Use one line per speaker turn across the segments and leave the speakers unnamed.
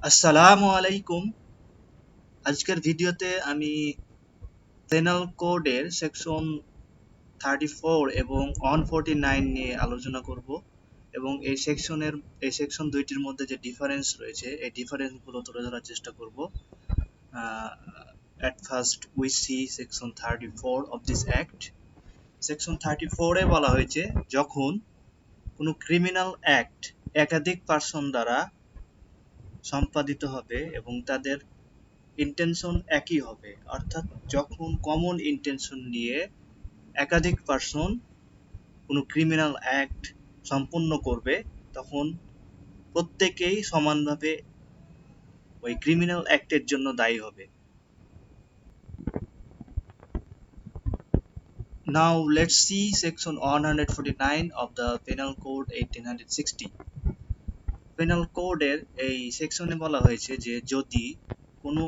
আসসালামু আলাইকুম। আজকের ভিডিওতে আমি পেনাল কোডের সেকশন 34 এবং 149 নিয়ে আলোচনা করব এবং এই সেকশন দুইটির মধ্যে যে ডিফারেন্স রয়েছে এই ডিফারেন্সগুলো তুলে ধরার চেষ্টা করব। At first we see section 34 of this act. Section 34 এ বলা হয়েছে যখন কোনো ক্রিমিনাল অ্যাক্ট একাধিক পার্সন দ্বারা সম্পাদিত হবে এবং তাদের ইন্টেনশন একই হবে, অর্থাৎ যখন কমন ইন্টেনশন নিয়ে একাধিক পার্সন কোনো ক্রিমিনাল অ্যাক্ট সম্পন্ন করবে তখন প্রত্যেকেই সমানভাবে ওই ক্রিমিনাল অ্যাক্টের জন্য দায়ী হবে। Now let's see section 149 of the penal code 1860. Penal কোডের এই সেকশনে বলা হয়েছে যে যদি কোনো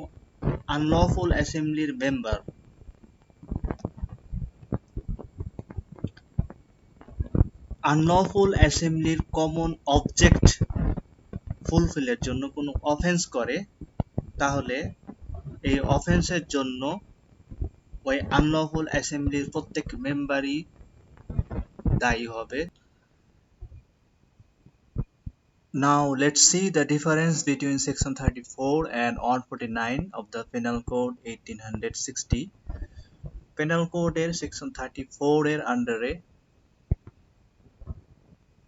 আনলফুল অ্যাসেম্বলির মেম্বার আনলফুল অ্যাসেম্বলির কমন অবজেক্ট ফুলফিলের জন্য কোনো অফেন্স করে, তাহলে এই অফেন্সের জন্য ওই আনলফুল অ্যাসেম্বলির প্রত্যেক মেম্বারই দায়ী হবে। Now let's see the difference between section 34 and 149 of the penal code 1860. penal code এর section 34 এর আন্ডারে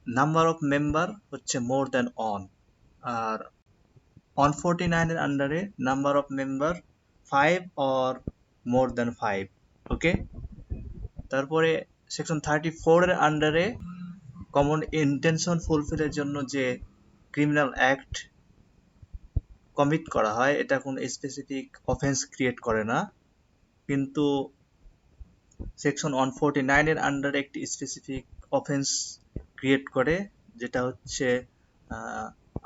নাম্বার অফ মেম্বার হচ্ছে মোর দ্যান অন, আর 149 এর আন্ডারে number of member 5 or more than 5. ওকে, তারপরে সেকশন 34 এর আন্ডারে কমন ইন্টেনশন ফুলফিলের জন্য যে ক্রিমিনাল অ্যাক্ট কমিট করা হয় এটা কোনো স্পেসিফিক অফেন্স ক্রিয়েট করে না, কিন্তু সেকশন 149 এর আন্ডারে একটি স্পেসিফিক অফেন্স ক্রিয়েট করে, যেটা হচ্ছে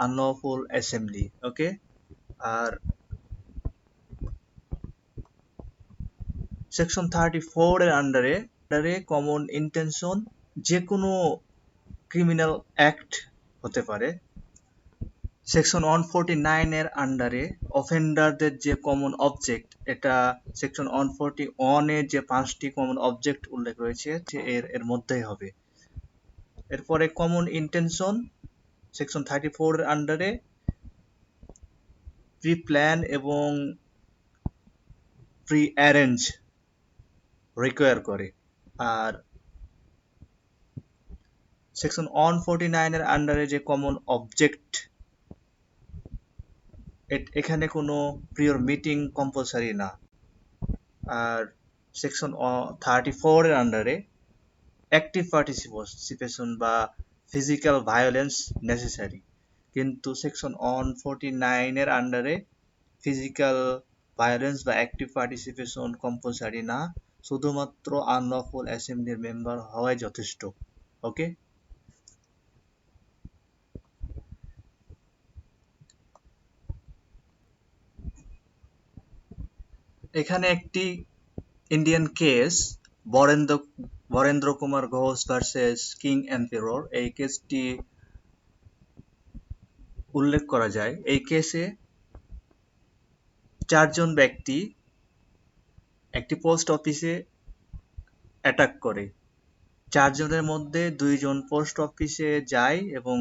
আনলফুল অ্যাসেম্বলি। ওকে, আর সেকশন 34 এর আন্ডারে কমন ইন্টেনশন যে কোনো ক্রিমিনাল অ্যাক্ট হতে পারে। সেকশন 149 এর আন্ডারে অফেন্ডারদের যে কমন অবজেক্ট, এটা সেকশন 141 এর যে 5টি কমন অবজেক্ট উল্লেখ রয়েছে এর মধ্যেই হবে। এরপরে কমন ইন্টেনশন সেকশন 34 এর আন্ডারে প্রি প্ল্যান এবং প্রি অ্যারেঞ্জ রিকোয়ার করে, আর সেকশন 149 এর আন্ডারে যে কমন অবজেক্ট এখানে কোনো প্রিয়র মিটিং কম্পালসারি না, আর সেকশন 34 এর আন্ডারে অ্যাক্টিভ পার্টিসিপেশন বা ফিজিক্যাল ভায়োলেন্স নেসেসারি, কিন্তু সেকশন 149 এর আন্ডারে ফিজিক্যাল ভায়োলেন্স বা অ্যাক্টিভ পার্টিসিপেশন কম্পালসারি না, শুধুমাত্র আনলফুল অ্যাসেম্বলির মেম্বার হওয়াই যথেষ্ট। ওকে, এখানে একটি Indian case Barendra Kumar Ghosh versus king emperor, এই কেসটি উল্লেখ করা যায়। এই কেসে 4 জন ব্যক্তি একটি পোস্ট অফিসে অ্যাটাক করে। 4 জনের মধ্যে 2 জন পোস্ট অফিসে যায় এবং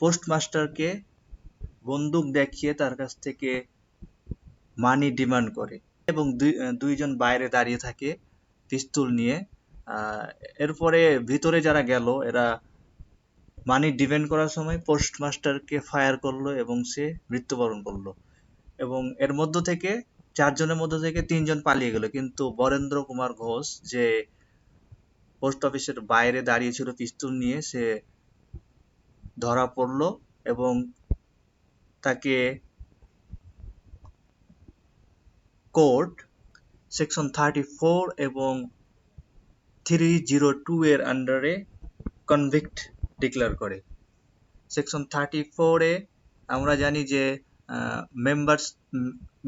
পোস্টমাস্টারকে বন্দুক দেখিয়ে তার কাছ থেকে মানি ডিমান্ড করে এবং 2 জন বাইরে দাঁড়িয়ে থাকে পিস্তল নিয়ে। এরপরে ভিতরে যারা গেল এরা মানি ডিমান্ড করার সময় পোস্টমাস্টারকে ফায়ার করলো এবং সে মৃত্যুবরণ করলো, এবং এর মধ্য থেকে 4 জনের মধ্য থেকে 3 জন পালিয়ে গেল, কিন্তু বরেন্দ্র কুমার ঘোষ যে পোস্ট অফিসের বাইরে দাঁড়িয়ে ছিল পিস্তল নিয়ে, সে ধরা পড়লো এবং তাকে কোর্ট সেকশন 34 এবং 302 এর আন্ডারে কনভিক্ট ডিক্লেয়ার করে। সেকশন 34 এ আমরা জানি যে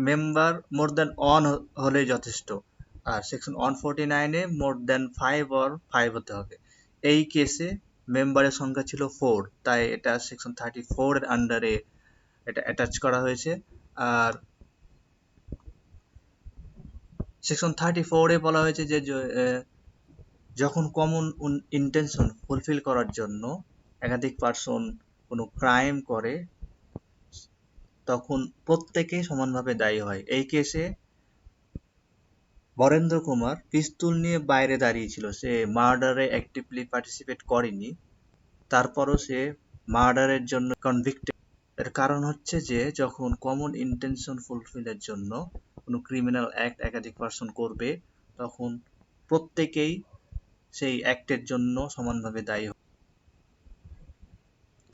মেম্বার মোর দ্যান অন হলে যথেষ্ট, আর সেকশন 149 এ মোর দ্যান 5 or 5 হতে হবে। এই কেসে মেম্বারের সংখ্যা ছিল 4, তাই এটা সেকশন 34 এর আন্ডারে এটা অ্যাটাচ করা হয়েছে। আর সেকশন 34 এ বলা হয়েছে যে যখন কমন ইন্টেনশন ফুলফিল করার জন্য একাধিক পার্সন কোনো ক্রাইম করে তখন প্রত্যেকেই সমানভাবে দায়ী হয়। এই কেসে বরেন্দ্র কুমার পিস্তল নিয়ে বাইরে দাঁড়িয়ে ছিল, সে মার্ডারে অ্যাক্টিভলি পার্টিসিপেট করেনি, তারপরও সে মার্ডারের জন্য কনভিক্টেড। এর কারণ হচ্ছে যে যখন কমন ইন্টেনশন ফুলফিলের জন্য কোনো ক্রিমিনাল অ্যাক্ট একাধিক পার্সন করবে তখন প্রত্যেকেই সেই অ্যাক্টের জন্য সমানভাবে দায়ী হবে।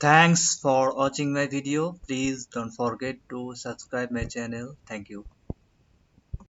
Thanks for watching my video. Please don't forget to subscribe my channel. Thank you.